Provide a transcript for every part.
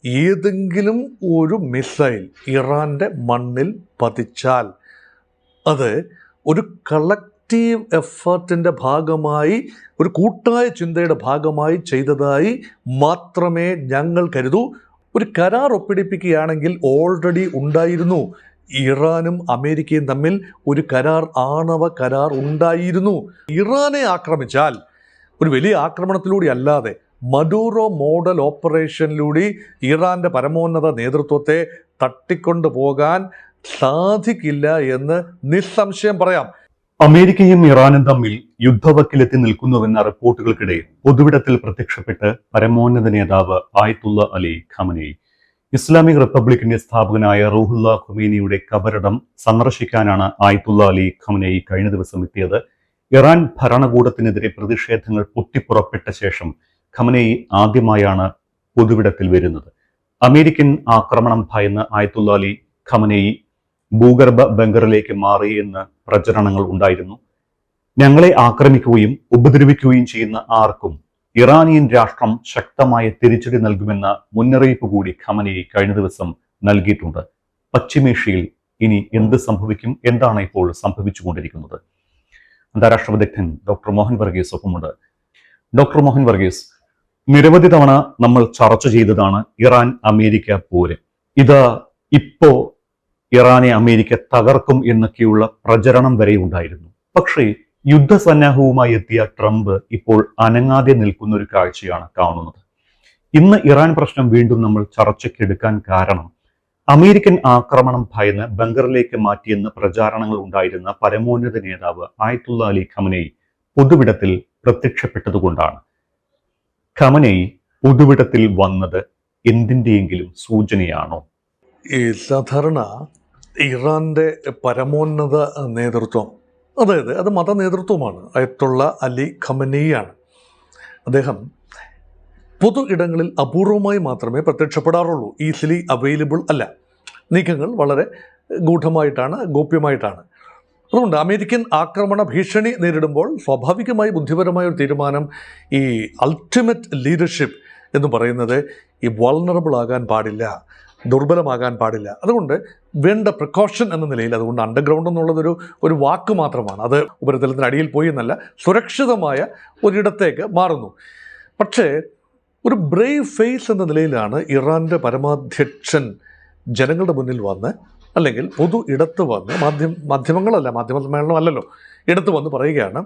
ഏതെങ്കിലും ഒരു മിസൈൽ ഇറാൻ്റെ മണ്ണിൽ പതിച്ചാൽ അത് ഒരു കളക്റ്റീവ് എഫേർട്ടിൻ്റെ ഭാഗമായി, ഒരു കൂട്ടായ ചിന്തയുടെ ഭാഗമായി ചെയ്തതായി മാത്രമേ ഞങ്ങൾ കരുതൂ. ഒരു കരാർ ഒപ്പിടിപ്പിക്കുകയാണെങ്കിൽ ഓൾറെഡി ഉണ്ടായിരുന്നു. ഇറാനും അമേരിക്കയും തമ്മിൽ ഒരു കരാർ, ആണവ കരാർ ഉണ്ടായിരുന്നു. ഇറാനെ ആക്രമിച്ചാൽ ഒരു വലിയ ആക്രമണത്തിലൂടെ അല്ലാതെ മഡൂറോ മോഡൽ ഓപ്പറേഷനിലൂടെ ഇറാൻ്റെ പരമോന്നത നേതൃത്വത്തെ തട്ടിക്കൊണ്ടു പോകാൻ സാധിക്കില്ല എന്ന് നിസ്സംശയം പറയാം. അമേരിക്കയും ഇറാനും തമ്മിൽ യുദ്ധവക്കിലെത്തി നിൽക്കുന്നുവെന്ന റിപ്പോർട്ടുകൾക്കിടെ പൊതുവിടത്തിൽ പ്രത്യക്ഷപ്പെട്ട് പരമോന്നത നേതാവ് ആയത്തുള്ള അലി ഖമനേയി. ഇസ്ലാമിക് റിപ്പബ്ലിക്കിന്റെ സ്ഥാപകനായ റൂഹുല്ല ഖുമൈനിയുടെ കബറിടം സന്ദർശിക്കാനാണ് ആയത്തുള്ള അലി ഖമനേയി കഴിഞ്ഞ ദിവസം എത്തിയത്. ഇറാൻ ഭരണകൂടത്തിനെതിരെ പ്രതിഷേധങ്ങൾ പൊട്ടിപ്പുറപ്പെട്ട ശേഷം ഖമനേയി ആദ്യമായാണ് പൊതുവിടത്തിൽ വരുന്നത്. അമേരിക്കൻ ആക്രമണം ഭയന്ന് ആയത്തുള്ള അലി ഖമനേയി ഭൂഗർഭ ബങ്കറിലേക്ക് മാറി എന്ന് പ്രചരണങ്ങൾ ഉണ്ടായിരുന്നു. ഞങ്ങളെ ആക്രമിക്കുകയും ഉപദ്രവിക്കുകയും ചെയ്യുന്ന ആർക്കും ഇറാനിയൻ രാഷ്ട്രം ശക്തമായ തിരിച്ചടി നൽകുമെന്ന മുന്നറിയിപ്പ് കൂടി ഖമനേയി കഴിഞ്ഞ ദിവസം നൽകിയിട്ടുണ്ട്. പശ്ചിമേഷ്യയിൽ ഇനി എന്ത് സംഭവിക്കും? എന്താണ് ഇപ്പോൾ സംഭവിച്ചുകൊണ്ടിരിക്കുന്നത്? അന്താരാഷ്ട്ര വിദഗ്ധൻ ഡോക്ടർ മോഹൻ വർഗീസ് ഒപ്പമുണ്ട്. ഡോക്ടർ മോഹൻ വർഗീസ്, നിരവധി തവണ നമ്മൾ ചർച്ച ചെയ്തതാണ് ഇറാൻ അമേരിക്ക പോര്. ഇത് ഇപ്പോ ഇറാനെ അമേരിക്ക തകർക്കും എന്നൊക്കെയുള്ള പ്രചരണം വരെ ഉണ്ടായിരുന്നു. പക്ഷേ യുദ്ധസന്നാഹവുമായി എത്തിയ ട്രംപ് ഇപ്പോൾ അനങ്ങാതെ നിൽക്കുന്ന ഒരു കാഴ്ചയാണ് കാണുന്നത്. ഇന്ന് ഇറാൻ പ്രശ്നം വീണ്ടും നമ്മൾ ചർച്ചയ്ക്കെടുക്കാൻ കാരണം അമേരിക്കൻ ആക്രമണം ഭയന്ന് ബങ്കറിലേക്ക് മാറ്റിയെന്ന് പ്രചാരണങ്ങൾ ഉണ്ടായിരുന്ന പരമോന്നത നേതാവ് ആയത്തുള്ള അലി ഖമനേയി പൊതുവിടത്തിൽ പ്രത്യക്ഷപ്പെട്ടതുകൊണ്ടാണ്. ഖമനേയി പൊതുവിടത്തിൽ വന്നത് എന്തിൻ്റെയെങ്കിലും സൂചനയാണോ? സാധാരണ ഇറാൻ്റെ പരമോന്നത നേതൃത്വം, അതായത് അത് മത നേതൃത്വമാണ്, അയത്തുള്ള അലി ഖമനേയിയാണ്. അദ്ദേഹം പൊതു ഇടങ്ങളിൽ അപൂർവമായി മാത്രമേ പ്രത്യക്ഷപ്പെടാറുള്ളൂ. ഈസിലി അവൈലബിൾ അല്ല. നീക്കങ്ങൾ വളരെ ഗൂഢമായിട്ടാണ്, ഗോപ്യമായിട്ടാണ്. അതുകൊണ്ട് അമേരിക്കൻ ആക്രമണ ഭീഷണി നേരിടുമ്പോൾ സ്വാഭാവികമായി ബുദ്ധിപരമായ ഒരു തീരുമാനം, ഈ അൾട്ടിമേറ്റ് ലീഡർഷിപ്പ് എന്ന് പറയുന്നത് ഈ വൾണറബിൾ ആകാൻ പാടില്ല, ദുർബലമാകാൻ പാടില്ല. അതുകൊണ്ട് വേണ്ട പ്രിക്കോഷൻ എന്ന നിലയിൽ, അതുകൊണ്ട് അണ്ടർഗ്രൗണ്ട് എന്നുള്ളതൊരു വാക്ക് മാത്രമാണ്, അത് ഉപരിതലത്തിന് അടിയിൽ പോയി എന്നല്ല, സുരക്ഷിതമായ ഒരിടത്തേക്ക് മാറുന്നു. പക്ഷേ ഒരു ബ്രേവ് ഫേസ് എന്ന നിലയിലാണ് ഇറാൻ്റെ പരമാധ്യക്ഷൻ ജനങ്ങളുടെ മുന്നിൽ വന്ന്, അല്ലെങ്കിൽ പൊതു ഇടത്ത് വന്ന്, മാധ്യമങ്ങളല്ല, മാധ്യമ സമ്മേളനം അല്ലല്ലോ, ഇടത്ത് വന്ന് പറയുകയാണ്,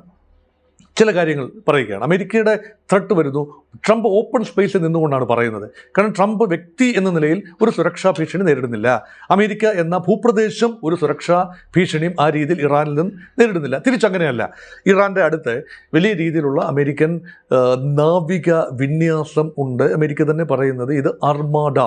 ചില കാര്യങ്ങൾ പറയുകയാണ്. അമേരിക്കയുടെ ത്രെട്ട് വരുന്നു. ട്രംപ് ഓപ്പൺ സ്പേസിൽ നിന്നുകൊണ്ടാണ് പറയുന്നത്. കാരണം ട്രംപ് വ്യക്തി എന്ന നിലയിൽ ഒരു സുരക്ഷാ ഭീഷണി നേരിടുന്നില്ല. അമേരിക്ക എന്ന ഭൂപ്രദേശം ഒരു സുരക്ഷാ ഭീഷണിയും ആ രീതിയിൽ ഇറാനിൽ നിന്നും നേരിടുന്നില്ല. തിരിച്ചങ്ങനെയല്ല. ഇറാൻ്റെ അടുത്ത് വലിയ രീതിയിലുള്ള അമേരിക്കൻ നാവിക വിന്യാസം ഉണ്ട്. അമേരിക്ക തന്നെ പറയുന്നത് ഇത് അർമാഡ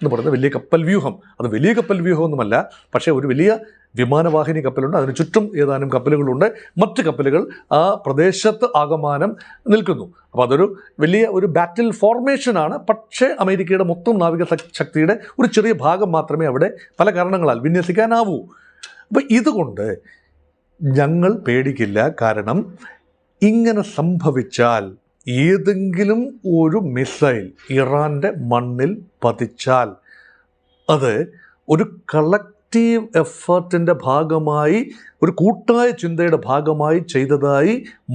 എന്ന് പറയുന്ന വലിയ കപ്പൽ വ്യൂഹം. അത് വലിയ കപ്പൽ വ്യൂഹമൊന്നുമല്ല, പക്ഷേ ഒരു വലിയ വിമാനവാഹിനി കപ്പലുണ്ട്. അതിന് ചുറ്റും ഏതാനും കപ്പലുകളുണ്ട്. മറ്റ് കപ്പലുകൾ ആ പ്രദേശത്ത് ആകമാനം നിൽക്കുന്നു. അപ്പോൾ അതൊരു വലിയ ഒരു ബാറ്റിൽ ഫോർമേഷനാണ്. പക്ഷേ അമേരിക്കയുടെ മൊത്തം നാവിക ശക്തിയുടെ ഒരു ചെറിയ ഭാഗം മാത്രമേ അവിടെ പല കാരണങ്ങളാൽ വിന്യസിക്കാനാവൂ. അപ്പോൾ ഇതുകൊണ്ട് ഞങ്ങൾ പേടിക്കില്ല. കാരണം ഇങ്ങനെ സംഭവിച്ചാൽ, ഏതെങ്കിലും ഒരു മിസൈൽ ഇറാൻ്റെ മണ്ണിൽ പതിച്ചാൽ അത് ഒരു കളക്റ്റീവ് എഫേർട്ടിൻ്റെ ഭാഗമായി, ഒരു കൂട്ടായ ചിന്തയുടെ ഭാഗമായി ചെയ്തതായി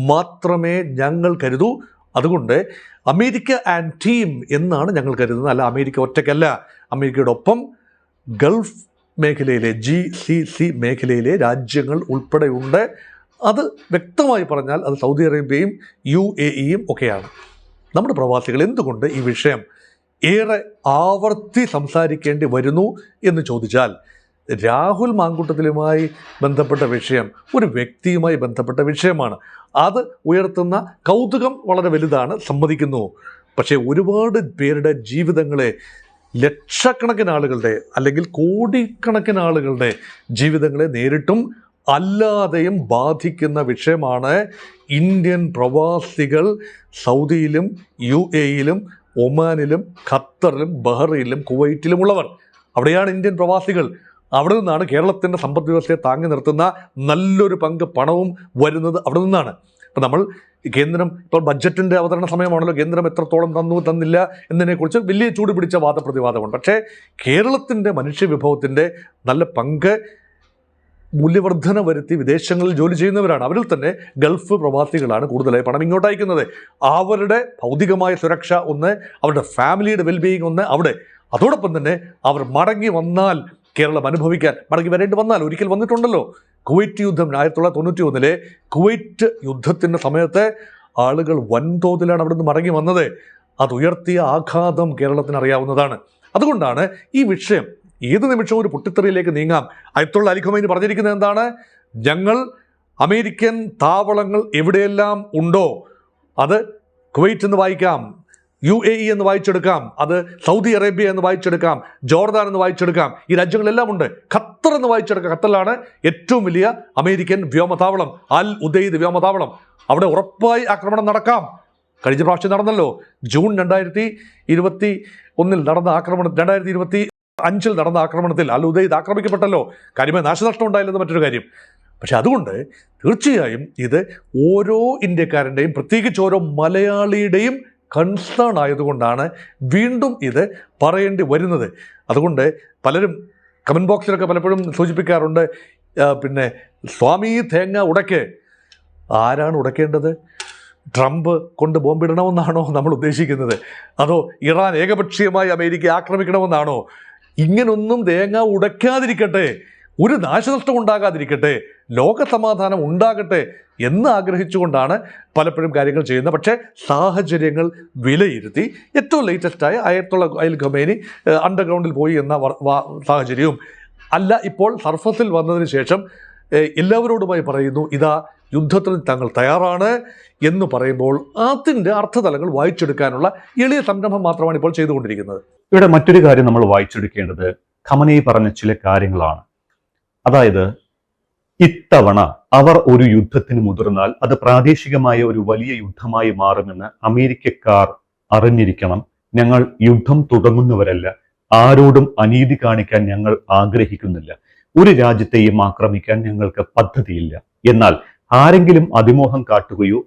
മാത്രമേ ഞങ്ങൾ കരുതൂ. അതുകൊണ്ട് അമേരിക്ക ആൻഡ് ടീം എന്നാണ് ഞങ്ങൾ കരുതുന്നത്. അല്ല, അമേരിക്ക ഒറ്റയ്ക്കല്ല. അമേരിക്കയുടെ ഒപ്പം ഗൾഫ് മേഖലയിലെ GCC മേഖലയിലെ രാജ്യങ്ങൾ ഉൾപ്പെടെയുണ്ട്. അത് വ്യക്തമായി പറഞ്ഞാൽ അത് സൗദി അറേബ്യയും UAEയും ഒക്കെയാണ്. നമ്മുടെ പ്രവാസികൾ എന്തുകൊണ്ട് ഈ വിഷയം ഏറെ ആവർത്തി സംസാരിക്കേണ്ടി വരുന്നു എന്ന് ചോദിച്ചാൽ, രാഹുൽ മാങ്കൂട്ടത്തിലുമായി ബന്ധപ്പെട്ട വിഷയം ഒരു വ്യക്തിയുമായി ബന്ധപ്പെട്ട വിഷയമാണ്. അത് ഉയർത്തുന്ന കൗതുകം വളരെ വലുതാണ്, സമ്മതിക്കുന്നു. പക്ഷേ ഒരുപാട് പേരുടെ ജീവിതങ്ങളെ, ലക്ഷക്കണക്കിന് ആളുകളുടെ അല്ലെങ്കിൽ കോടിക്കണക്കിന് ആളുകളുടെ ജീവിതങ്ങളെ നേരിട്ടും അല്ലാതെയും ബാധിക്കുന്ന വിഷയമാണ്. ഇന്ത്യൻ പ്രവാസികൾ സൗദിയിലും UAEയിലും ഒമാനിലും ഖത്തറിലും ബഹ്റൈനിലും കുവൈറ്റിലുമുള്ളവർ, അവിടെയാണ് ഇന്ത്യൻ പ്രവാസികൾ. അവിടെ നിന്നാണ് കേരളത്തിൻ്റെ സമ്പദ് വ്യവസ്ഥയെ താങ്ങി നിർത്തുന്ന നല്ലൊരു പങ്ക് പണവും വരുന്നത് അവിടെ നിന്നാണ്. ഇപ്പം നമ്മൾ കേന്ദ്രം ഇപ്പോൾ ബഡ്ജറ്റിൻ്റെ അവതരണ സമയമാണല്ലോ, കേന്ദ്രം എത്രത്തോളം തന്നു തന്നില്ല എന്നതിനെക്കുറിച്ച് വലിയ ചൂട് പിടിച്ച വാദപ്രതിവാദമുണ്ട്. പക്ഷേ കേരളത്തിൻ്റെ മനുഷ്യവിഭവത്തിൻ്റെ നല്ല പങ്ക് മൂല്യവർദ്ധന വരുത്തി വിദേശങ്ങളിൽ ജോലി ചെയ്യുന്നവരാണ്. അവരിൽ തന്നെ ഗൾഫ് പ്രവാസികളാണ് കൂടുതലായി പണം ഇങ്ങോട്ട് അയക്കുന്നത്. അവരുടെ ഭൗതികമായ സുരക്ഷ ഒന്ന്, അവരുടെ ഫാമിലിയുടെ വെൽബീയിങ് ഒന്ന് അവിടെ. അതോടൊപ്പം തന്നെ അവർ മടങ്ങി വന്നാൽ കേരളം അനുഭവിക്കാൻ, മടങ്ങി വരേണ്ടി വന്നാൽ, ഒരിക്കൽ വന്നിട്ടുണ്ടല്ലോ കുവൈറ്റ് യുദ്ധം 1991 കുവൈറ്റ് യുദ്ധത്തിൻ്റെ സമയത്ത് ആളുകൾ വൻതോതിലാണ് അവിടെ നിന്ന് മടങ്ങി വന്നത്. അതുയർത്തിയ ആഘാതം കേരളത്തിന് അറിയാവുന്നതാണ്. അതുകൊണ്ടാണ് ഈ വിഷയം ഏത് നിമിഷവും ഒരു പൊട്ടിത്തെറിയിലേക്ക് നീങ്ങാം. അയത്തുള്ള അലി ഖമൈനി പറഞ്ഞിരിക്കുന്നത് എന്താണ്? ഞങ്ങൾ അമേരിക്കൻ താവളങ്ങൾ എവിടെയെല്ലാം ഉണ്ടോ അത് കുവൈറ്റ് എന്ന് വായിക്കാം, UAE എന്ന് വായിച്ചെടുക്കാം, അത് സൗദി അറേബ്യ എന്ന് വായിച്ചെടുക്കാം, ജോർദാൻ എന്ന് വായിച്ചെടുക്കാം, ഈ രാജ്യങ്ങളെല്ലാം ഉണ്ട്. ഖത്തർ എന്ന് വായിച്ചെടുക്കാം. ഖത്തറിലാണ് ഏറ്റവും വലിയ അമേരിക്കൻ വ്യോമതാവളം, അൽ ഉദൈദ് വ്യോമതാവളം. അവിടെ ഉറപ്പായി ആക്രമണം നടക്കാം. കഴിഞ്ഞ പ്രാവശ്യം നടന്നല്ലോ, ജൂൺ 2021 നടന്ന ആക്രമണം, 2025 നടന്ന ആക്രമണത്തിൽ അൽ ഉദൈദ് ആക്രമിക്കപ്പെട്ടല്ലോ. കാര്യമായ നാശനഷ്ടം ഉണ്ടായില്ലെന്ന് മറ്റൊരു കാര്യം. പക്ഷെ അതുകൊണ്ട് തീർച്ചയായും ഇത് ഓരോ ഇന്ത്യക്കാരൻ്റെയും, പ്രത്യേകിച്ച് ഓരോ മലയാളിയുടെയും കൺസേൺ ആയതുകൊണ്ടാണ് വീണ്ടും ഇത് പറയേണ്ടി വരുന്നത്. അതുകൊണ്ട് പലരും കമൻറ്റ് ബോക്സിലൊക്കെ പലപ്പോഴും സൂചിപ്പിക്കാറുണ്ട്, പിന്നെ സ്വാമി തേങ്ങ ഉടയ്ക്ക്. ആരാണ് ഉടയ്ക്കേണ്ടത്? ട്രംപ് കൊണ്ട് ബോംബിടണമെന്നാണോ നമ്മൾ ഉദ്ദേശിക്കുന്നത്? അതോ ഇറാൻ ഏകപക്ഷീയമായി അമേരിക്ക ആക്രമിക്കണമെന്നാണോ? ഇങ്ങനൊന്നും തേങ്ങ ഉടയ്ക്കാതിരിക്കട്ടെ, ഒരു നാശനഷ്ടം ഉണ്ടാകാതിരിക്കട്ടെ, ലോക സമാധാനം ഉണ്ടാകട്ടെ എന്ന് ആഗ്രഹിച്ചുകൊണ്ടാണ് പലപ്പോഴും കാര്യങ്ങൾ ചെയ്യുന്നത്. പക്ഷേ സാഹചര്യങ്ങൾ വിലയിരുത്തി ഏറ്റവും ലേറ്റസ്റ്റായ അയത്തുള്ള അലി ഖമൈനി അണ്ടർഗ്രൗണ്ടിൽ പോയി എന്ന സാഹചര്യവും അല്ല, ഇപ്പോൾ സർഫസിൽ വന്നതിന് ശേഷം എല്ലാവരോടുമായി പറയുന്നു, ഇതാ യുദ്ധത്തിന് തങ്ങൾ തയ്യാറാണ് എന്ന് പറയുമ്പോൾ അതിൻ്റെ അർത്ഥതലങ്ങൾ വായിച്ചെടുക്കാനുള്ള എളിയ സംരംഭം മാത്രമാണ് ഇപ്പോൾ ചെയ്തുകൊണ്ടിരിക്കുന്നത്. ഇവിടെ മറ്റൊരു കാര്യം നമ്മൾ വായിച്ചെടുക്കേണ്ടത് ഖമനേയി പറഞ്ഞ ചില കാര്യങ്ങളാണ്. അതായത്, ഇത്തവണ അവർ ഒരു യുദ്ധത്തിന് മുതിർന്നാൽ അത് പ്രാദേശികമായ ഒരു വലിയ യുദ്ധമായി മാറുമെന്ന് അമേരിക്കക്കാർ അറിഞ്ഞിരിക്കണം. ഞങ്ങൾ യുദ്ധം തുടങ്ങുന്നവരല്ല, ആരോടും അനീതി കാണിക്കാൻ ഞങ്ങൾ ആഗ്രഹിക്കുന്നില്ല, ഒരു രാജ്യത്തെയും ആക്രമിക്കാൻ ഞങ്ങൾക്ക് പദ്ധതിയില്ല. എന്നാൽ ആരെങ്കിലും അതിമോഹം കാട്ടുകയോ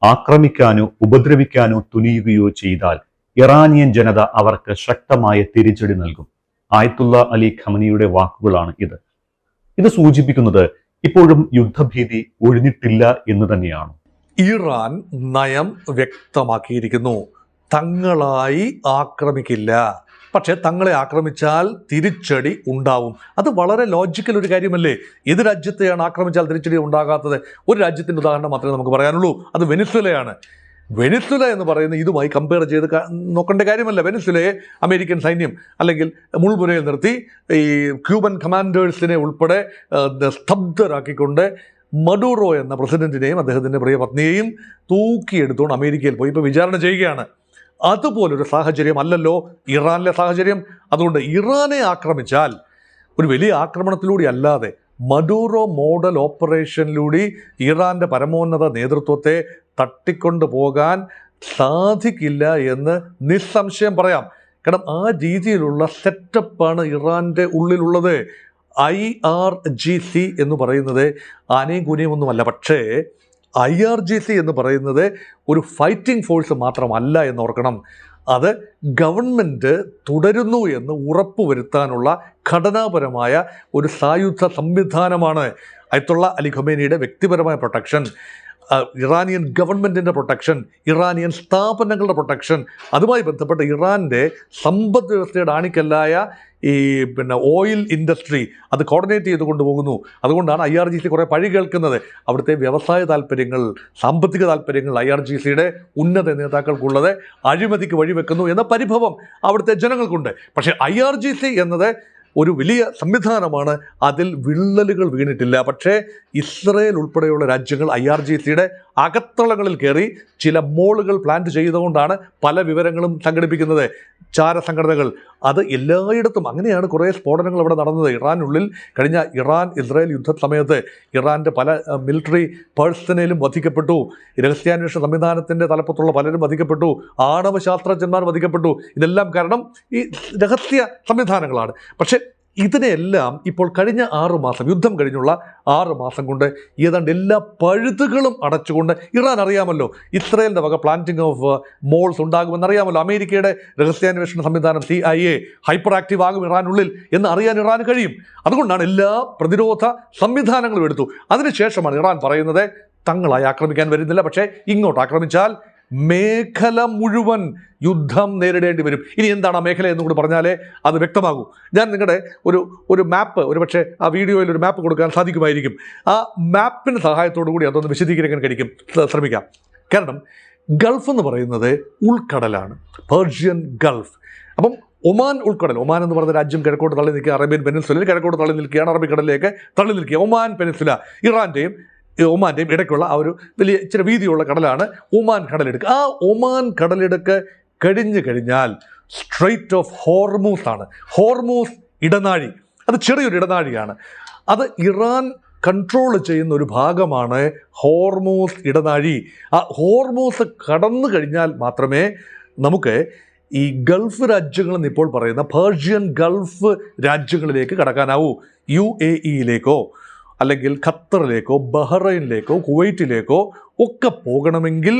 ആക്രമിക്കാനോ ഉപദ്രവിക്കാനോ തുനിയുകയോ ചെയ്താൽ ഇറാനിയൻ ജനത അവർക്ക് ശക്തമായ തിരിച്ചടി നൽകും. ആയത്തുള്ള അലി ഖമനിയുടെ വാക്കുകളാണ് ഇത്. ഇത് സൂചിപ്പിക്കുന്നത് ഇപ്പോഴും യുദ്ധഭീതി ഒഴിഞ്ഞിട്ടില്ല എന്ന് തന്നെയാണ്. ഇറാൻ നയം വ്യക്തമാക്കിയിരിക്കുന്നു, തങ്ങളായി ആക്രമിക്കില്ല, പക്ഷെ തങ്ങളെ ആക്രമിച്ചാൽ തിരിച്ചടി ഉണ്ടാവും. അത് വളരെ ലോജിക്കൽ ഒരു കാര്യമല്ലേ? ഏത് രാജ്യത്തെയാണ് ആക്രമിച്ചാൽ തിരിച്ചടി ഉണ്ടാകാത്തത്? ഒരു രാജ്യത്തിൻ്റെ ഉദാഹരണം മാത്രമേ നമുക്ക് പറയാനുള്ളൂ, അത് വെനിസ്വേലയാണ്. വെനിസ്വേല എന്ന് പറയുന്നത് ഇതുമായി കമ്പയർ ചെയ്ത് നോക്കേണ്ട കാര്യമല്ല. വെനിസ്വേലയെ അമേരിക്കൻ സൈന്യം അല്ലെങ്കിൽ മുൾമുനയിൽ നിർത്തി ഈ ക്യൂബൻ കമാൻഡേഴ്സിനെ ഉൾപ്പെടെ സ്തബ്ധരാക്കിക്കൊണ്ട് മഡൂറോ എന്ന പ്രസിഡന്റിനെയും അദ്ദേഹത്തിൻ്റെ പ്രിയ പത്നിയെയും തൂക്കിയെടുത്തുകൊണ്ട് അമേരിക്കയിൽ പോയി ഇപ്പോൾ വിചാരണ ചെയ്യുകയാണ്. അതുപോലൊരു സാഹചര്യം അല്ലല്ലോ ഇറാനിലെ സാഹചര്യം. അതുകൊണ്ട് ഇറാനെ ആക്രമിച്ചാൽ ഒരു വലിയ ആക്രമണത്തിലൂടെ അല്ലാതെ മഡൂറോ മോഡൽ ഓപ്പറേഷനിലൂടെ ഇറാൻ്റെ പരമോന്നത നേതൃത്വത്തെ തട്ടിക്കൊണ്ടു പോകാൻ സാധിക്കില്ല എന്ന് നിസ്സംശയം പറയാം. കാരണം ആ രീതിയിലുള്ള സെറ്റപ്പാണ് ഇറാൻ്റെ ഉള്ളിലുള്ളത്. IRGC എന്ന് പറയുന്നത് ആനയും കൂനയും ഒന്നുമല്ല. പക്ഷേ IRGC എന്ന് പറയുന്നത് ഒരു ഫൈറ്റിംഗ് ഫോഴ്സ് മാത്രമല്ല എന്നോർക്കണം. അത് ഗവൺമെൻറ് തുടരുന്നു എന്ന് ഉറപ്പുവരുത്താനുള്ള ഘടനാപരമായ ഒരു സായുധ സംവിധാനമാണ്. അയത്തുള്ള അലി ഖമേനിയുടെ വ്യക്തിപരമായ പ്രൊട്ടക്ഷൻ, ഇറാനിയൻ ഗവൺമെൻറ്റിൻ്റെ പ്രൊട്ടക്ഷൻ, ഇറാനിയൻ സ്ഥാപനങ്ങളുടെ പ്രൊട്ടക്ഷൻ, അതുമായി ബന്ധപ്പെട്ട് ഇറാൻ്റെ സമ്പദ് വ്യവസ്ഥയുടെ ആണിക്കല്ലായ ഈ ഓയിൽ ഇൻഡസ്ട്രി അത് കോർഡിനേറ്റ് ചെയ്ത് കൊണ്ടുപോകുന്നു. അതുകൊണ്ടാണ് IRGC കുറേ പഴി കേൾക്കുന്നത്. അവിടുത്തെ വ്യവസായ താല്പര്യങ്ങൾ, സാമ്പത്തിക താല്പര്യങ്ങൾ IRGCയുടെ ഉന്നത നേതാക്കൾക്കുള്ളത് അഴിമതിക്ക് വഴിവെക്കുന്നു എന്ന പരിഭവം അവിടുത്തെ ജനങ്ങൾക്കുണ്ട്. പക്ഷേ IRGC എന്നത് ഒരു വലിയ സംവിധാനമാണ്, അതിൽ വിള്ളലുകൾ വീണിട്ടില്ല. പക്ഷേ ഇസ്രയേൽ ഉൾപ്പെടെയുള്ള രാജ്യങ്ങൾ IRGCയുടെ അകത്തളങ്ങളിൽ കയറി ചില മോളുകൾ പ്ലാൻ ചെയ്തുകൊണ്ടാണ് പല വിവരങ്ങളും സംഘടിപ്പിക്കുന്നത്, ചാരസംഘടനകൾ. അത് എല്ലായിടത്തും അങ്ങനെയാണ് കുറേ സ്ഫോടനങ്ങൾ അവിടെ നടന്നത്. ഇറാനുള്ളിൽ കഴിഞ്ഞ ഇറാൻ ഇസ്രായേൽ യുദ്ധ സമയത്ത് ഇറാൻ്റെ പല മിലിറ്ററി പേഴ്സണലും വധിക്കപ്പെട്ടു, രഹസ്യാന്വേഷണ സംവിധാനത്തിൻ്റെ തലപ്പത്തുള്ള പലരും വധിക്കപ്പെട്ടു, ആണവ ശാസ്ത്രജ്ഞന്മാർ വധിക്കപ്പെട്ടു. ഇതെല്ലാം കാരണം ഈ രഹസ്യ സംവിധാനങ്ങളാണ്. പക്ഷേ ഇതിനെല്ലാം ഇപ്പോൾ കഴിഞ്ഞ 6 മാസം, യുദ്ധം കഴിഞ്ഞുള്ള 6 മാസം കൊണ്ട് ഏതാണ്ട് എല്ലാ പഴുതുകളും അടച്ചുകൊണ്ട് ഇറാൻ അറിയാമല്ലോ ഇസ്രയേലിൻ്റെ വക പ്ലാന്റിംഗ് ഓഫ് മോൾസ് ഉണ്ടാകുമെന്നറിയാമല്ലോ. അമേരിക്കയുടെ രഹസ്യാന്വേഷണ സംവിധാനം CIA ഹൈപ്പർ ആക്റ്റീവ് ആകും ഇറാനുള്ളിൽ എന്ന് അറിയാൻ ഇറാന് കഴിയും. അതുകൊണ്ടാണ് എല്ലാ പ്രതിരോധ സംവിധാനങ്ങളും എടുത്തു. അതിനുശേഷമാണ് ഇറാൻ പറയുന്നത് തങ്ങളായി ആക്രമിക്കാൻ വരുന്നില്ല, പക്ഷേ ഇങ്ങോട്ട് ആക്രമിച്ചാൽ മേഖല മുഴുവൻ യുദ്ധം നേരിടേണ്ടി വരും. ഇനി എന്താണ് ആ മേഖല എന്നും കൂടി പറഞ്ഞാലേ അത് വ്യക്തമാകൂ. ഞാൻ നിങ്ങളുടെ ഒരു മാപ്പ്, ഒരുപക്ഷെ ആ വീഡിയോയിൽ ഒരു മാപ്പ് കൊടുക്കാൻ സാധിക്കുമായിരിക്കും. ആ മാപ്പിൻ്റെ സഹായത്തോടു കൂടി അതൊന്ന് വിശദീകരിക്കാൻ ശ്രമിക്കാം. കാരണം ഗൾഫ് എന്ന് പറയുന്നത് ഉൾക്കടലാണ്, പേർഷ്യൻ ഗൾഫ്. അപ്പം ഒമാൻ ഉൾക്കടൽ, ഒമാൻ എന്ന് പറയുന്ന രാജ്യം കിഴക്കോട്ട് തള്ളി നിൽക്കുക, അറേബ്യൻ പെനിൻസുലയിൽ കിഴക്കോട്ട് തള്ളി നിൽക്കുകയാണ്, അറബിക്കടലിലേക്ക് തള്ളി നിൽക്കുക. ഒമാൻ പെനിൻസുല ഇറാൻ്റെയും ഒമാൻ്റെയും ഇടയ്ക്കുള്ള ആ ഒരു വലിയ ഇച്ചിരി വീതിയുള്ള കടലാണ് ഒമാൻ കടലിടുക്ക്. ആ ഒമാൻ കടലിടുക്ക് കഴിഞ്ഞു കഴിഞ്ഞാൽ സ്ട്രെയ്റ്റ് ഓഫ് ഹോർമൂസ് ആണ്. ഹോർമൂസ് ഇടനാഴി, അത് ചെറിയൊരു ഇടനാഴിയാണ്. അത് ഇറാൻ കൺട്രോൾ ചെയ്യുന്ന ഒരു ഭാഗമാണ് ഹോർമൂസ് ഇടനാഴി. ആ ഹോർമൂസ് കടന്നു കഴിഞ്ഞാൽ മാത്രമേ നമുക്ക് ഈ ഗൾഫ് രാജ്യങ്ങളെന്ന് ഇപ്പോൾ പറയുന്ന പേർഷ്യൻ ഗൾഫ് രാജ്യങ്ങളിലേക്ക് കടക്കാനാവൂ. UAE-യിലേക്കോ അല്ലെങ്കിൽ ഖത്തറിലേക്കോ ബഹ്റൈനിലേക്കോ കുവൈറ്റിലേക്കോ ഒക്കെ പോകണമെങ്കിൽ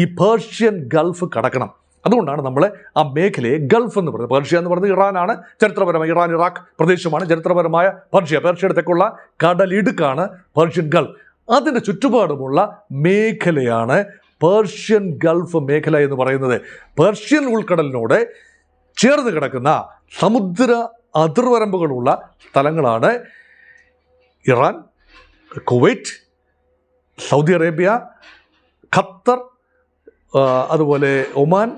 ഈ പേർഷ്യൻ ഗൾഫ് കടക്കണം. അതുകൊണ്ടാണ് നമ്മൾ ആ മേഖലയെ ഗൾഫ് എന്ന് പറയുന്നത്. പേർഷ്യ എന്ന് പറയുന്നത് ഇറാനാണ്, ചരിത്രപരമായ ഇറാൻ ഇറാഖ് പ്രദേശമാണ് ചരിത്രപരമായ പേർഷ്യയുടെ തെക്കുള്ള കടലിടുക്കാണ് പേർഷ്യൻ ഗൾഫ്. അതിൻ്റെ ചുറ്റുപാടുമുള്ള മേഖലയാണ് പേർഷ്യൻ ഗൾഫ് മേഖല എന്ന് പറയുന്നത്. പേർഷ്യൻ ഉൾക്കടലിനോട് ചേർന്ന് കിടക്കുന്ന സമുദ്ര അതിർവരമ്പുകളുള്ള സ്ഥലങ്ങളാണ് Iran, Kuwait, Saudi Arabia, Qatar, അതുപോലെ ഒമാൻ,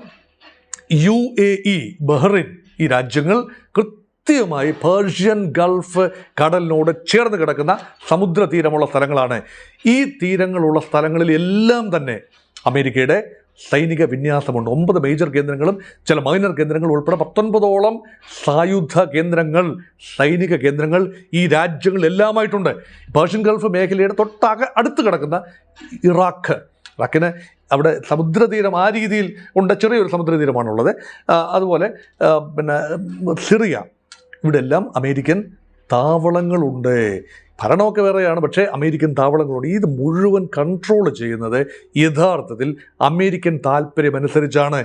UAE, ബഹ്റൈൻ. ഈ രാജ്യങ്ങൾ കൃത്യമായി പേർഷ്യൻ ഗൾഫ് കടലിനോട് ചേർന്ന് കിടക്കുന്ന സമുദ്ര തീരമുള്ള സ്ഥലങ്ങളാണ്. ഈ തീരങ്ങളുള്ള സ്ഥലങ്ങളിൽ എല്ലാം തന്നെ അമേരിക്കയുടെ സൈനിക വിന്യാസമുണ്ട്. 9 മേജർ കേന്ദ്രങ്ങളും ചില മൈനർ കേന്ദ്രങ്ങളും ഉൾപ്പെടെ 19ഓളം സായുധ കേന്ദ്രങ്ങൾ, സൈനിക കേന്ദ്രങ്ങൾ ഈ രാജ്യങ്ങളിലെല്ലാമായിട്ടുണ്ട്. പേർഷ്യൻ ഗൾഫ് മേഖലയുടെ അടുത്ത് കിടക്കുന്ന ഇറാഖിന് അവിടെ സമുദ്രതീരം ആ രീതിയിൽ ഉണ്ട്, ചെറിയൊരു സമുദ്രതീരമാണുള്ളത്. അതുപോലെ പിന്നെ സിറിയ, ഇവിടെ എല്ലാം അമേരിക്കൻ താവളങ്ങളുണ്ട്. ഭരണമൊക്കെ വേറെയാണ്, പക്ഷേ അമേരിക്കൻ താവളങ്ങളുണ്ട്. ഇത് മുഴുവൻ കൺട്രോൾ ചെയ്യുന്നത് യഥാർത്ഥത്തിൽ അമേരിക്കൻ താല്പര്യമനുസരിച്ചാണ്.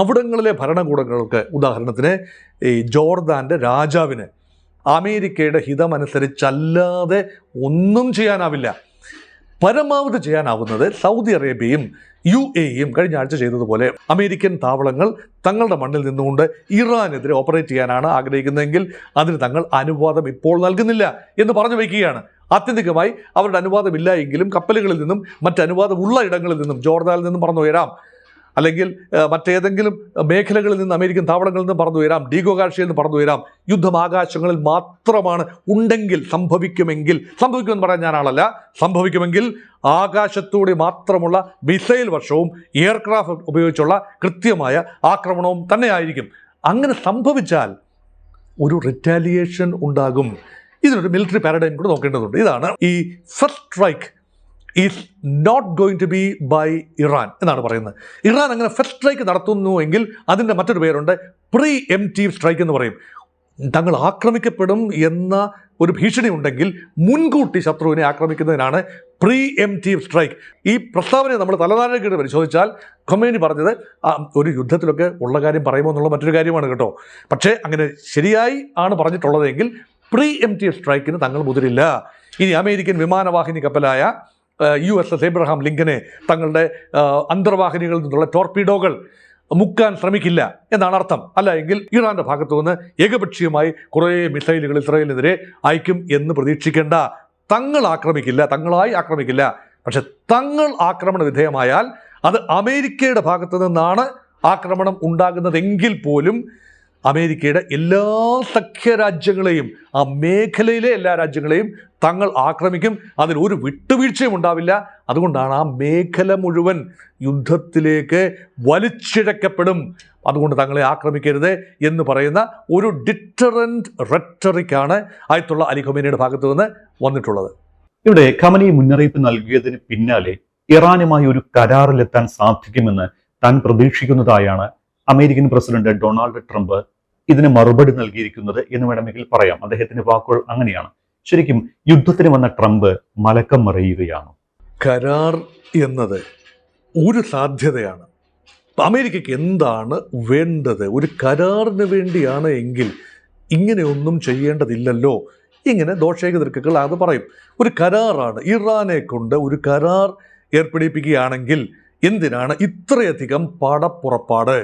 അവിടങ്ങളിലെ ഭരണകൂടങ്ങൾക്ക്, ഉദാഹരണത്തിന് ഈ ജോർദാൻ്റെ രാജാവിന് അമേരിക്കയുടെ ഹിതമനുസരിച്ചല്ലാതെ ഒന്നും ചെയ്യാനാവില്ല. പരമാവധി ചെയ്യാനാവുന്നത് സൗദി അറേബ്യയും UAE-യും കഴിഞ്ഞ ആഴ്ച ചെയ്തതുപോലെ അമേരിക്കൻ താവളങ്ങൾ തങ്ങളുടെ മണ്ണിൽ നിന്നുകൊണ്ട് ഇറാനെതിരെ ഓപ്പറേറ്റ് ചെയ്യാനാണ് ആഗ്രഹിക്കുന്നതെങ്കിൽ അതിന് തങ്ങൾ അനുവാദം ഇപ്പോൾ നൽകുന്നില്ല എന്ന് പറഞ്ഞു വയ്ക്കുകയാണ്. ആത്യന്തികമായി അവരുടെ അനുവാദമില്ല എങ്കിലും കപ്പലുകളിൽ നിന്നും മറ്റ് അനുവാദമുള്ള ഇടങ്ങളിൽ നിന്നും, ജോർദാനിൽ നിന്നും പറന്നുയരാം, അല്ലെങ്കിൽ മറ്റേതെങ്കിലും മേഖലകളിൽ നിന്ന് അമേരിക്കൻ താവളങ്ങളിൽ നിന്ന് പറന്നുയരാം, ഡീഗോഗാർഷ്യയിൽ നിന്ന് പറന്നുയരാം. യുദ്ധം ആകാശങ്ങളിൽ മാത്രമാണ് ഉണ്ടെങ്കിൽ സംഭവിക്കുമെന്ന് പറയാൻ ഞാനാളല്ല, സംഭവിക്കുമെങ്കിൽ ആകാശത്തൂടെ മാത്രമുള്ള മിസൈൽ വർഷവും എയർക്രാഫ്റ്റ് ഉപയോഗിച്ചുള്ള കൃത്യമായ ആക്രമണവും തന്നെയായിരിക്കും. അങ്ങനെ സംഭവിച്ചാൽ ഒരു റിറ്റാലിയേഷൻ ഉണ്ടാകും. ഇതിനൊരു മിലിറ്ററി പാരഡൈം കൂടെ നോക്കേണ്ടതുണ്ട്. ഇതാണ് ഈ first strike is not going to be by Iran എന്നാണ് പറയുന്നത്. ഇറാൻ അങ്ങനെ ഫസ്റ്റ് സ്ട്രൈക്ക് നടത്തുന്നു എങ്കിൽ അതിൻ്റെ മറ്റൊരു പേരുണ്ട്, പ്രീ എംപ്റ്റീവ് സ്ട്രൈക്ക് എന്ന് പറയും. തങ്ങൾ ആക്രമിക്കപ്പെടും എന്ന ഒരു ഭീഷണി ഉണ്ടെങ്കിൽ മുൻകൂട്ടി ശത്രുവിനെ ആക്രമിക്കുന്നതിനാണ് പ്രീ എംപ്റ്റീവ് സ്ട്രൈക്ക്. ഈ പ്രസ്താവനയെ നമ്മൾ തലനാരിഴയ്ക്ക് പരിശോധിച്ചാൽ ഖൊമൈനി പറഞ്ഞത് ഒരു യുദ്ധത്തിലൊക്കെ ഉള്ള കാര്യം പറയുമോ എന്നുള്ള മറ്റൊരു കാര്യമാണ് കേട്ടോ. പക്ഷേ അങ്ങനെ ശരിയായി ആണ് പറഞ്ഞിട്ടുള്ളതെങ്കിൽ പ്രീ എംപ്റ്റീവ് സ്ട്രൈക്കിന് തങ്ങൾ മുതിരില്ല. ഇനി അമേരിക്കൻ വിമാനവാഹിനി കപ്പലായ USS എബ്രഹാം ലിങ്കനെ തങ്ങളുടെ അന്തർവാഹിനികളിൽ നിന്നുള്ള ടോർപീഡോകൾ മുക്കാൻ ശ്രമിക്കില്ല എന്നാണ് അർത്ഥം. അല്ല എങ്കിൽ ഇറാന്റെ ഭാഗത്തു നിന്ന് ഏകപക്ഷീയമായി കുറേ മിസൈലുകൾ ഇസ്രായേലിനെതിരെ അയക്കും എന്ന് പ്രതീക്ഷിക്കേണ്ട. തങ്ങളായി ആക്രമിക്കില്ല. പക്ഷെ തങ്ങൾ ആക്രമണ വിധേയമായാൽ അത് അമേരിക്കയുടെ ഭാഗത്തു നിന്നാണ് ആക്രമണം ഉണ്ടാകുന്നതെങ്കിൽ പോലും അമേരിക്കയുടെ എല്ലാ സഖ്യരാജ്യങ്ങളെയും, ആ മേഖലയിലെ എല്ലാ രാജ്യങ്ങളെയും തങ്ങൾ ആക്രമിക്കും. അതിലൊരു വിട്ടുവീഴ്ചയും ഉണ്ടാവില്ല. അതുകൊണ്ടാണ് ആ മേഖല മുഴുവൻ യുദ്ധത്തിലേക്ക് വലിച്ചിഴക്കപ്പെടും. അതുകൊണ്ട് തങ്ങളെ ആക്രമിക്കരുത് എന്ന് പറയുന്ന ഒരു ഡിറ്ററൻറ്റ് റെറ്ററിക്കാണ് ആയത്തുള്ള അലി ഖൊമൈനിയുടെ ഭാഗത്തു നിന്ന് വന്നിട്ടുള്ളത്. ഇവിടെ ഖമനി മുന്നറിയിപ്പ് നൽകിയതിന് പിന്നാലെ ഇറാനുമായി ഒരു കരാറിലെത്താൻ സാധിക്കുമെന്ന് താൻ പ്രതീക്ഷിക്കുന്നതായാണ് അമേരിക്കൻ പ്രസിഡന്റ് ഡൊണാൾഡ് ട്രംപ് ഇതിന് മറുപടി നൽകിയിരിക്കുന്നത് എന്ന് വേണമെങ്കിൽ പറയാം. അദ്ദേഹത്തിന്റെ വാക്കുകൾ അങ്ങനെയാണ്. ശരിക്കും യുദ്ധത്തിന് വന്ന ട്രംപ് മലക്കം മറിയുകയാണ്. കരാർ എന്നത് ഒരു സാധ്യതയാണ്. അമേരിക്കയ്ക്ക് എന്താണ് വേണ്ടത്? ഒരു കരാറിന് വേണ്ടിയാണ് എങ്കിൽ ഇങ്ങനെയൊന്നും ചെയ്യേണ്ടതില്ലല്ലോ. ഇങ്ങനെ ദോഷേകതർക്കുകൾ അത് പറയും. ഒരു കരാറാണ്, ഇറാനെ കൊണ്ട് ഒരു കരാർ ഏർപ്പെടുപ്പിക്കുകയാണെങ്കിൽ എന്തിനാണ് ഇത്രയധികം പടപ്പുറപ്പാട്?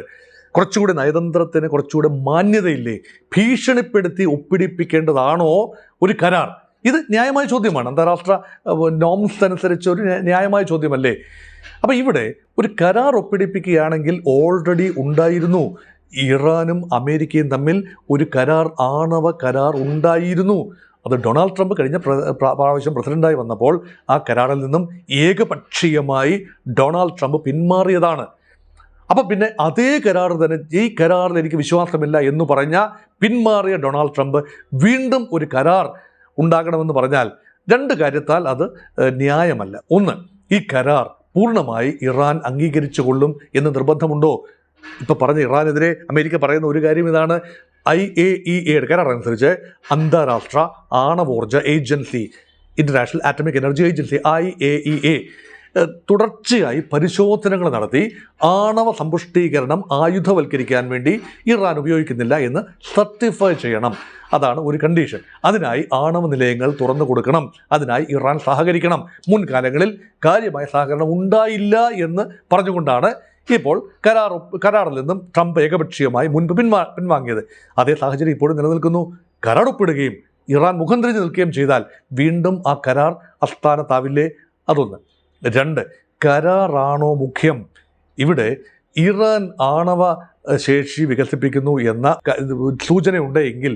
കുറച്ചുകൂടി നയതന്ത്രത്തിന് കുറച്ചുകൂടി മാന്യതയില്ലേ? ഭീഷണിപ്പെടുത്തി ഒപ്പിടിപ്പിക്കേണ്ടതാണോ ഒരു കരാർ? ഇത് ന്യായമായ ചോദ്യമാണ്. അന്താരാഷ്ട്ര നോംസ് അനുസരിച്ച് ഒരു ന്യായമായ ചോദ്യമല്ലേ? അപ്പം ഇവിടെ ഒരു കരാർ ഒപ്പിടിപ്പിക്കുകയാണെങ്കിൽ ഓൾറെഡി ഉണ്ടായിരുന്നു. ഇറാനും അമേരിക്കയും തമ്മിൽ ഒരു കരാർ, ആണവ കരാർ ഉണ്ടായിരുന്നു. അത് ഡൊണാൾഡ് ട്രംപ് കഴിഞ്ഞ പ്രാവശ്യം പ്രസിഡന്റായി വന്നപ്പോൾ ആ കരാറിൽ നിന്നും ഏകപക്ഷീയമായി ഡൊണാൾഡ് ട്രംപ് പിന്മാറിയതാണ്. അപ്പം പിന്നെ അതേ കരാർ തന്നെ, ഈ കരാറിൽ എനിക്ക് വിശ്വാസമില്ല എന്ന് പറഞ്ഞ പിന്മാറിയ ഡൊണാൾഡ് ട്രംപ് വീണ്ടും ഒരു കരാർ ഉണ്ടാകണമെന്ന് പറഞ്ഞാൽ രണ്ട് കാര്യത്താൽ അത് ന്യായമല്ല. ഒന്ന്, ഈ കരാർ പൂർണ്ണമായി ഇറാൻ അംഗീകരിച്ചു കൊള്ളും എന്ന് നിർബന്ധമുണ്ടോ? ഇപ്പോൾ പറഞ്ഞ ഇറാനെതിരെ അമേരിക്ക പറയുന്ന ഒരു കാര്യം ഇതാണ്, IAEA കരാർ അനുസരിച്ച് അന്താരാഷ്ട്ര ആണവോർജ agency, international atomic energy agency IAEA തുടർച്ചയായി പരിശോധനകൾ നടത്തി ആണവ സമ്പുഷ്ടീകരണം ആയുധവൽക്കരിക്കാൻ വേണ്ടി ഇറാൻ ഉപയോഗിക്കുന്നില്ല എന്ന് സർട്ടിഫൈ ചെയ്യണം. അതാണ് ഒരു കണ്ടീഷൻ. അതിനായി ആണവ നിലയങ്ങൾ തുറന്നു കൊടുക്കണം. അതിനായി ഇറാൻ സഹകരിക്കണം. മുൻകാലങ്ങളിൽ കാര്യമായ സഹകരണം ഉണ്ടായില്ല എന്ന് പറഞ്ഞുകൊണ്ടാണ് ഇപ്പോൾ കരാറിൽ നിന്നും ട്രംപ് ഏകപക്ഷീയമായി മുൻപ് പിൻവാങ്ങിയത്. അതേ സാഹചര്യം ഇപ്പോഴും നിലനിൽക്കുന്നു. കരാർ ഒപ്പിടുകയും ഇറാൻ മുഖം തിരിഞ്ഞു നിൽക്കുകയും ചെയ്താൽ വീണ്ടും ആ കരാർ അസ്ഥാനത്താവില്ലേ? അതൊന്ന്. രണ്ട്, കരാറാണോ മുഖ്യം? ഇവിടെ ഇറാൻ ആണവ ശേഷി വികസിപ്പിക്കുന്നു എന്ന സൂചനയുണ്ട് എങ്കിൽ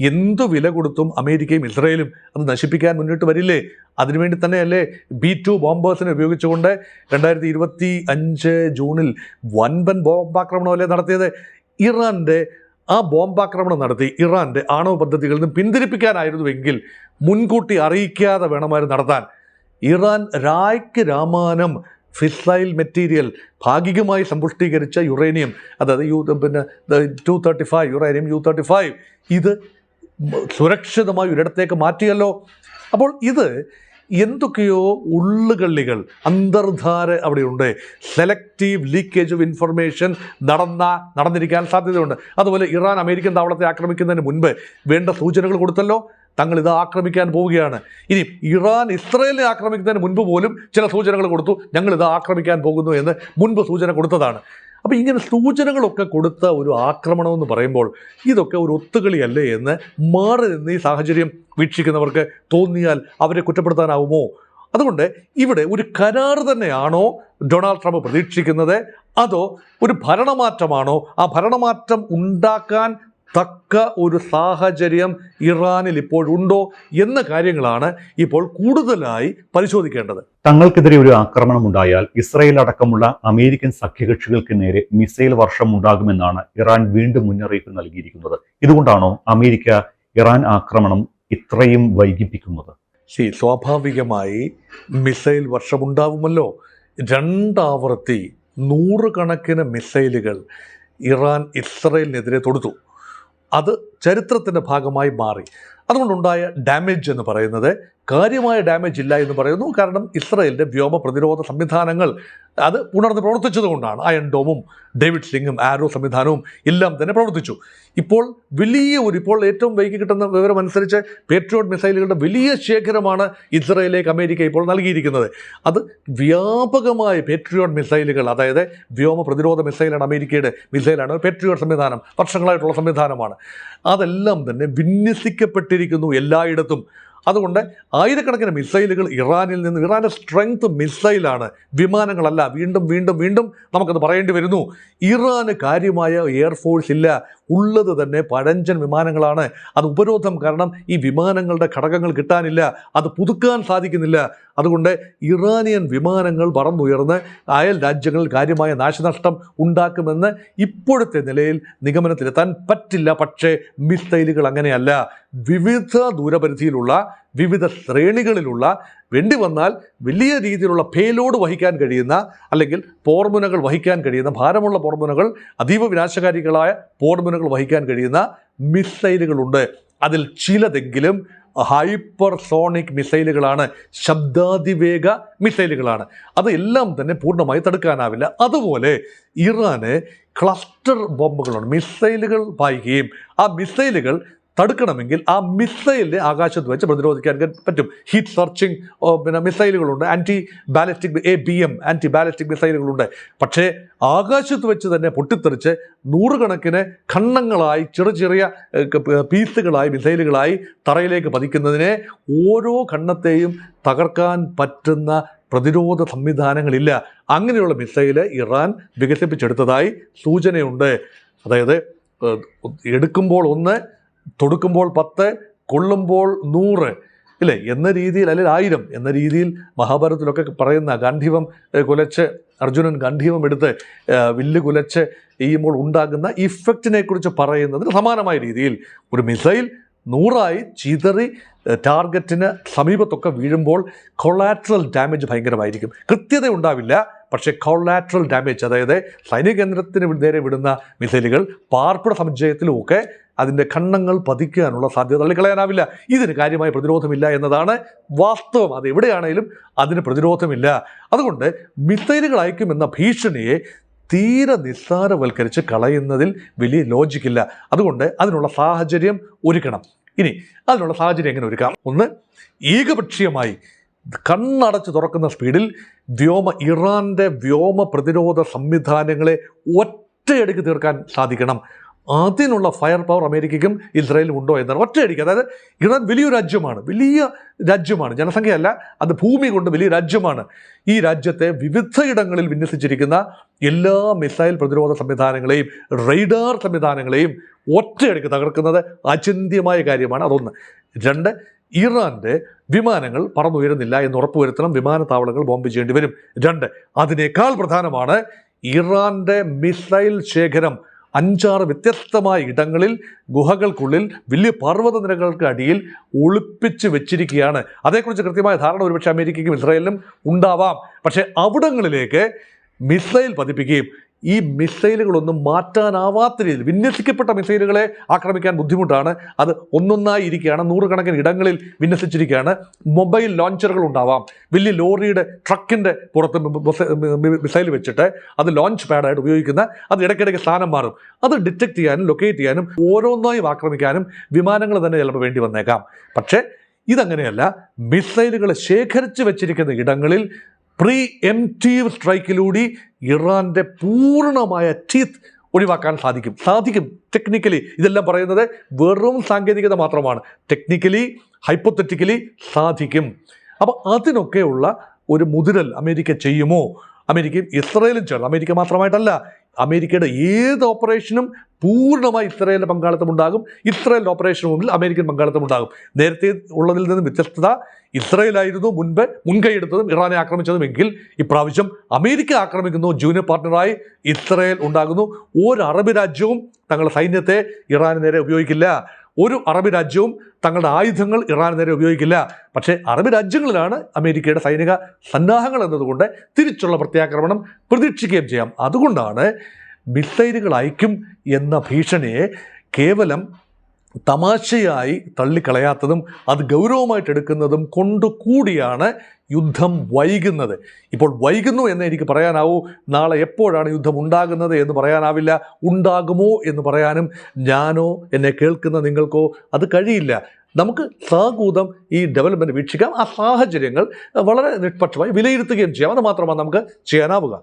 എന്തു വില കൊടുത്തും അമേരിക്കയും ഇസ്രയേലും അത് നശിപ്പിക്കാൻ മുന്നിട്ട് വരില്ലേ? അതിനുവേണ്ടി തന്നെയല്ലേ B-2 ബോംബേഴ്സിനെ ഉപയോഗിച്ചുകൊണ്ട് 2025 ജൂണിൽ വൻപൻ ബോംബാക്രമണമല്ലേ നടത്തിയത്? ഇറാൻ്റെ ആ ബോംബാക്രമണം നടത്തി ഇറാൻ്റെ ആണവ പദ്ധതികളിൽ നിന്ന് പിന്തിരിപ്പിക്കാനായിരുന്നുവെങ്കിൽ മുൻകൂട്ടി അറിയിക്കാതെ വേണമായിരുന്നു നടത്താൻ. ഇറാൻ രാമാനം ഫിസൈൽ മെറ്റീരിയൽ ഭാഗികമായി സമ്പുഷ്ടീകരിച്ച യുറേനിയം, അതായത് 235 യുറേനിയം U-35 ഇത് സുരക്ഷിതമായി ഒരിടത്തേക്ക് മാറ്റിയല്ലോ. അപ്പോൾ ഇത് എന്തൊക്കെയോ ഉള്ളുകള്ളികൾ, അന്തർധാര അവിടെയുണ്ട്. സെലക്റ്റീവ് ലീക്കേജ് ഓഫ് ഇൻഫർമേഷൻ നടന്നിരിക്കാൻ സാധ്യതയുണ്ട്. അതുപോലെ ഇറാൻ അമേരിക്കൻ താവളത്തെ ആക്രമിക്കുന്നതിന് മുൻപ് വേണ്ട സൂചനകൾ കൊടുത്തല്ലോ, തങ്ങൾ ഇത് ആക്രമിക്കാൻ പോവുകയാണ്. ഇനി ഇറാൻ ഇസ്രയേലിനെ ആക്രമിക്കുന്നതിന് മുൻപ് പോലും ചില സൂചനകൾ കൊടുത്തു, ഞങ്ങളിത് ആക്രമിക്കാൻ പോകുന്നു എന്ന് മുൻപ് സൂചന കൊടുത്തതാണ്. അപ്പോൾ ഇങ്ങനെ സൂചനകളൊക്കെ കൊടുത്ത ഒരു ആക്രമണമെന്ന് പറയുമ്പോൾ ഇതൊക്കെ ഒരു ഒത്തുകളിയല്ലേ എന്ന് മാറി നിന്ന് ഈ സാഹചര്യം വീക്ഷിക്കുന്നവർക്ക് തോന്നിയാൽ അവരെ കുറ്റപ്പെടുത്താനാവുമോ? അതുകൊണ്ട് ഇവിടെ ഒരു കരാർ തന്നെയാണോ ഡൊണാൾഡ് ട്രംപ് പ്രതീക്ഷിക്കുന്നത്, അതോ ഒരു ഭരണമാറ്റമാണോ? ആ ഭരണമാറ്റം ഉണ്ടാക്കാൻ തക്ക ഒരു സാഹചര്യം ഇറാനിൽ ഇപ്പോഴുണ്ടോ എന്ന കാര്യങ്ങളാണ് ഇപ്പോൾ കൂടുതലായി പരിശോധിക്കേണ്ടത്. തങ്ങൾക്കെതിരെ ഒരു ആക്രമണം ഉണ്ടായാൽ ഇസ്രായേൽ അടക്കമുള്ള അമേരിക്കൻ സഖ്യകക്ഷികൾക്ക് നേരെ മിസൈൽ വർഷം ഉണ്ടാകുമെന്നാണ് ഇറാൻ വീണ്ടും മുന്നറിയിപ്പ് നൽകിയിരിക്കുന്നത്. ഇതുകൊണ്ടാണോ അമേരിക്ക ഇറാൻ ആക്രമണം ഇത്രയും വൈകിപ്പിക്കുന്നത്? സ്വാഭാവികമായി മിസൈൽ വർഷമുണ്ടാവുമല്ലോ. രണ്ടാവർത്തി 100 കണക്കിന് മിസൈലുകൾ ഇറാൻ ഇസ്രയേലിനെതിരെ തൊടുത്തു. അത് ചരിത്രത്തിൻ്റെ ഭാഗമായി മാറി. അതുകൊണ്ടുണ്ടായ ഡാമേജ് എന്ന് പറയുന്നത് കാര്യമായ ഡാമേജ് ഇല്ല എന്ന് പറയുന്നു. കാരണം ഇസ്രയേലിൻ്റെ വ്യോമ പ്രതിരോധ സംവിധാനങ്ങൾ അത് പുണർന്ന് പ്രവർത്തിച്ചതുകൊണ്ടാണ്. അയൺ ഡോമും ഡേവിഡ് സ്ലിങ്ങും ആരോ സംവിധാനവും എല്ലാം തന്നെ പ്രവർത്തിച്ചു. ഇപ്പോൾ ഇപ്പോൾ ഏറ്റവും വൈകി കിട്ടുന്ന വിവരം അനുസരിച്ച് പേട്രിയോട്ട് മിസൈലുകളുടെ വലിയ ശേഖരമാണ് ഇസ്രയേലിലേക്ക് അമേരിക്ക ഇപ്പോൾ നൽകിയിരിക്കുന്നത്. അത് വ്യാപകമായ പേട്രിയോട്ട് മിസൈലുകൾ, അതായത് വ്യോമ പ്രതിരോധ മിസൈലാണ്, അമേരിക്കയുടെ മിസൈലാണ് പേട്രിയോട്ട് സംവിധാനം, വർഷങ്ങളായിട്ടുള്ള സംവിധാനമാണ്. അതെല്ലാം തന്നെ വിന്യസിക്കപ്പെട്ടിരിക്കുന്നു എല്ലായിടത്തും. അതുകൊണ്ട് ആയിരക്കണക്കിന് മിസൈലുകൾ ഇറാനിൽ നിന്ന്, ഇറാൻ്റെ സ്ട്രെങ്ത് മിസൈലാണ്, വിമാനങ്ങളല്ല. വീണ്ടും നമുക്കത് പറയേണ്ടി വരുന്നു. ഇറാന് കാര്യമായ എയർഫോഴ്സ് ഇല്ല, ഉള്ളത് തന്നെ പഴഞ്ചൻ വിമാനങ്ങളാണ്. അത് ഉപരോധം കാരണം ഈ വിമാനങ്ങളുടെ ഘടകങ്ങൾ കിട്ടാനില്ല, അത് പുതുക്കാൻ സാധിക്കുന്നില്ല. അതുകൊണ്ട് ഇറാനിയൻ വിമാനങ്ങൾ പറന്നുയർന്ന് അയൽ രാജ്യങ്ങളിൽ കാര്യമായ നാശനഷ്ടം ഉണ്ടാക്കുമെന്ന് ഇപ്പോഴത്തെ നിലയിൽ നിഗമനത്തിലെത്താൻ പറ്റില്ല. പക്ഷേ മിസൈലുകൾ അങ്ങനെയല്ല. വിവിധ ദൂരപരിധിയിലുള്ള വിവിധ ശ്രേണികളിലുള്ള വേണ്ടി വന്നാൽ വലിയ രീതിയിലുള്ള പേലോഡ് വഹിക്കാൻ കഴിയുന്ന അല്ലെങ്കിൽ പോർമുനകൾ വഹിക്കാൻ കഴിയുന്ന ഭാരമുള്ള പോർമുനകൾ, അതീവ വിനാശകാരികളായ പോർമുനകൾ വഹിക്കാൻ കഴിയുന്ന മിസൈലുകളുണ്ട്. അതിൽ ചിലതെങ്കിലും ഹൈപ്പർസോണിക് മിസൈലുകളാണ്, ശബ്ദാതിവേഗ മിസൈലുകളാണ്. അതെല്ലാം തന്നെ പൂർണ്ണമായി തടുക്കാനാവില്ല. അതുപോലെ ഇറാന് ക്ലസ്റ്റർ ബോംബുകളുണ്ട്, മിസൈലുകൾ പായിക്കുകയും ആ മിസൈലുകൾ തടുക്കണമെങ്കിൽ ആ മിസൈലിനെ ആകാശത്ത് വെച്ച് പ്രതിരോധിക്കാൻ പറ്റും. ഹീറ്റ് സെർച്ചിങ് മിസൈലുകളുണ്ട്, anti ballistic ABM anti ballistic മിസൈലുകളുണ്ട്. പക്ഷേ ആകാശത്ത് വെച്ച് തന്നെ പൊട്ടിത്തെറിച്ച് നൂറുകണക്കിന് ഖണ്ഡങ്ങളായി ചെറിയ പീസുകളായി മിസൈലുകളായി തറയിലേക്ക് പതിക്കുന്നതിനെ ഓരോ ഖണ്ഡത്തെയും തകർക്കാൻ പറ്റുന്ന പ്രതിരോധ സംവിധാനങ്ങളില്ല. അങ്ങനെയുള്ള മിസൈല് ഇറാൻ വികസിപ്പിച്ചെടുത്തതായി സൂചനയുണ്ട്. അതായത് എടുക്കുമ്പോൾ 1, തൊടുക്കുമ്പോൾ 10, കൊള്ളുമ്പോൾ 100 ഇല്ലേ എന്ന രീതിയിൽ, അല്ലെങ്കിൽ 1000 എന്ന രീതിയിൽ മഹാഭാരതത്തിലൊക്കെ പറയുന്ന ഗാന്ധീവം കുലച്ച് അർജുനൻ ഗാന്ധീവം എടുത്ത് വില്ല് കുലച്ച് ചെയ്യുമ്പോൾ ഉണ്ടാകുന്ന ഇഫക്റ്റിനെ കുറിച്ച് പറയുന്നതിന് സമാനമായ രീതിയിൽ ഒരു മിസൈൽ 100ആയി ചിതറി ടാർഗറ്റിന് സമീപത്തൊക്കെ വീഴുമ്പോൾ കൊളാട്രൽ ഡാമേജ് ഭയങ്കരമായിരിക്കും. കൃത്യത ഉണ്ടാവില്ല, പക്ഷേ കൊളാട്രൽ ഡാമേജ്, അതായത് സൈനിക കേന്ദ്രത്തിന് നേരെ വിടുന്ന മിസൈലുകൾ പാർപ്പിട സമുച്ചയത്തിലുമൊക്കെ അതിൻ്റെ ഖണ്ഡങ്ങൾ പതിക്കാനുള്ള സാധ്യത തള്ളിക്കളയാനാവില്ല. ഇതിന് കാര്യമായ പ്രതിരോധമില്ല എന്നതാണ് വാസ്തവം. അത് എവിടെയാണെങ്കിലും അതിന് പ്രതിരോധമില്ല. അതുകൊണ്ട് മിസൈലുകൾ അയക്കുമെന്ന ഭീഷണിയെ തീരെ നിസ്സാരവൽക്കരിച്ച് കളയുന്നതിൽ വലിയ ലോജിക്കില്ല. അതുകൊണ്ട് അതിനുള്ള സാഹചര്യം ഒരുക്കണം. ഇനി അതിനുള്ള സാഹചര്യം എങ്ങനെ ഒരുക്കാം? 1, ഏകപക്ഷീയമായി കണ്ണടച്ച് തുറക്കുന്ന സ്പീഡിൽ ഇറാൻ്റെ വ്യോമ പ്രതിരോധ സംവിധാനങ്ങളെ ഒറ്റയടിക്ക് തീർക്കാൻ സാധിക്കണം. അതിനുള്ള ഫയർ പവർ അമേരിക്കയ്ക്കും ഇസ്രായേലും ഉണ്ടോ എന്നാണ്. ഒറ്റയടിക്ക്. അതായത് ഇറാൻ വലിയ രാജ്യമാണ്, ജനസംഖ്യയല്ല, അത് ഭൂമി കൊണ്ട് വലിയ രാജ്യമാണ്. ഈ രാജ്യത്തെ വിവിധ ഇടങ്ങളിൽ വിന്യസിച്ചിരിക്കുന്ന എല്ലാ മിസൈൽ പ്രതിരോധ സംവിധാനങ്ങളെയും റേഡാർ സംവിധാനങ്ങളെയും ഒറ്റയടിക്ക് തകർക്കുന്നത് അചിന്ത്യമായ കാര്യമാണ്. അതൊന്ന്. 2, ഇറാൻ്റെ വിമാനങ്ങൾ പറന്നുയരുന്നില്ല എന്ന് ഉറപ്പുവരുത്തണം. വിമാനത്താവളങ്ങൾ ബോംബ് ചെയ്യേണ്ടി വരും. 2, അതിനേക്കാൾ പ്രധാനമാണ് ഇറാൻ്റെ മിസൈൽ ശേഖരം 5-6 വ്യത്യസ്തമായ ഇടങ്ങളിൽ ഗുഹകൾക്കുള്ളിൽ വലിയ പർവ്വത നിരകൾക്ക് അടിയിൽ ഒളിപ്പിച്ച് വെച്ചിരിക്കുകയാണ്. അതേക്കുറിച്ച് കൃത്യമായ ധാരണ ഒരുപക്ഷെ അമേരിക്കയ്ക്കും ഇസ്രായേലിനും ഉണ്ടാവാം. പക്ഷേ അവിടങ്ങളിലേക്ക് മിസൈൽ പതിപ്പിക്കുകയും ഈ മിസൈലുകളൊന്നും മാറ്റാനാവാത്ത രീതിയിൽ വിന്യസിക്കപ്പെട്ട മിസൈലുകളെ ആക്രമിക്കാൻ ബുദ്ധിമുട്ടാണ്. അത് ഒന്നൊന്നായി ഇരിക്കുകയാണ്, നൂറുകണക്കിന് ഇടങ്ങളിൽ വിന്യസിച്ചിരിക്കുകയാണ്. മൊബൈൽ ലോഞ്ചറുകൾ ഉണ്ടാവാം. വലിയ ലോറിയുടെ ട്രക്കിൻ്റെ പുറത്ത് മിസൈൽ വെച്ചിട്ട് അത് ലോഞ്ച് പാഡായിട്ട് ഉപയോഗിക്കുന്ന, അത് ഇടയ്ക്കിടയ്ക്ക് സ്ഥാനം മാറും. അത് ഡിറ്റക്ട് ചെയ്യാനും ലൊക്കേറ്റ് ചെയ്യാനും ഓരോന്നായും ആക്രമിക്കാനും വിമാനങ്ങൾ തന്നെ ചിലപ്പോൾ വേണ്ടി വന്നേക്കാം. പക്ഷേ ഇതങ്ങനെയല്ല. മിസൈലുകൾ ശേഖരിച്ച് വെച്ചിരിക്കുന്ന ഇടങ്ങളിൽ പ്രീ എംപ്റ്റീവ് സ്ട്രൈക്കിലൂടെ ഇറാൻ്റെ പൂർണ്ണമായ ടീത്ത് ഒഴിവാക്കാൻ സാധിക്കും. ടെക്നിക്കലി ഇതെല്ലാം പറയുന്നത് വെറും സാങ്കേതികത മാത്രമാണ്. ടെക്നിക്കലി ഹൈപ്പോത്തറ്റിക്കലി സാധിക്കും. അപ്പോൾ അതിനൊക്കെയുള്ള ഒരു മുതിരൽ അമേരിക്ക ചെയ്യുമോ? അമേരിക്കയും ഇസ്രായേലും ചേർന്ന്, അമേരിക്ക മാത്രമായിട്ടല്ല, അമേരിക്കയുടെ ഏത് ഓപ്പറേഷനും പൂർണ്ണമായി ഇസ്രായേലിൻ്റെ പങ്കാളിത്തം ഉണ്ടാകും. ഇസ്രായേലിൻ്റെ ഓപ്പറേഷന് മുമ്പിൽ അമേരിക്കൻ പങ്കാളിത്തം ഉണ്ടാകും. നേരത്തെ ഉള്ളതിൽ നിന്നും വ്യത്യസ്തത, ഇസ്രായേലായിരുന്നു മുൻകൈയെടുത്തതും ഇറാനെ ആക്രമിച്ചതുമെങ്കിൽ ഇപ്രാവശ്യം അമേരിക്ക ആക്രമിക്കുന്നു. ജൂനിയർ പാർട്ട്ണറായി ഇസ്രായേൽ ഉണ്ടാകുന്നു. ഒരു അറബ് രാജ്യവും തങ്ങളുടെ സൈന്യത്തെ ഇറാന് നേരെ ഉപയോഗിക്കില്ല. ഒരു അറബ് രാജ്യവും തങ്ങളുടെ ആയുധങ്ങൾ ഇറാന് നേരെ ഉപയോഗിക്കില്ല. പക്ഷേ അറബ് രാജ്യങ്ങളിലാണ് അമേരിക്കയുടെ സൈനിക സന്നാഹങ്ങൾ എന്നതുകൊണ്ട് തിരിച്ചുള്ള പ്രത്യാക്രമണം പ്രതീക്ഷിക്കുകയും ചെയ്യാം. അതുകൊണ്ടാണ് മിസൈലുകൾ അയക്കും എന്ന ഭീഷണിയെ കേവലം തമാശയായി തള്ളിക്കളയാത്തതും അത് ഗൗരവമായിട്ട് എടുക്കുന്നതും കൊണ്ടുകൂടിയാണ് യുദ്ധം വൈകുന്നത്. ഇപ്പോൾ വൈകുന്നു എന്ന് എനിക്ക് പറയാനാവൂ. നാളെ എപ്പോഴാണ് യുദ്ധം ഉണ്ടാകുന്നത് എന്ന് പറയാനാവില്ല. ഉണ്ടാകുമോ എന്ന് പറയാനും ഞാനോ എന്നെ കേൾക്കുന്ന നിങ്ങൾക്കോ അത് കഴിയില്ല. നമുക്ക് സാകൂതം ഈ ഡെവലപ്മെൻറ്റ് വീക്ഷിക്കാം. ആ സാഹചര്യങ്ങൾ വളരെ നിഷ്പക്ഷമായി വിലയിരുത്തുകയും ചെയ്യാം. അത് മാത്രമാണ് നമുക്ക് ചെയ്യാനാവുക.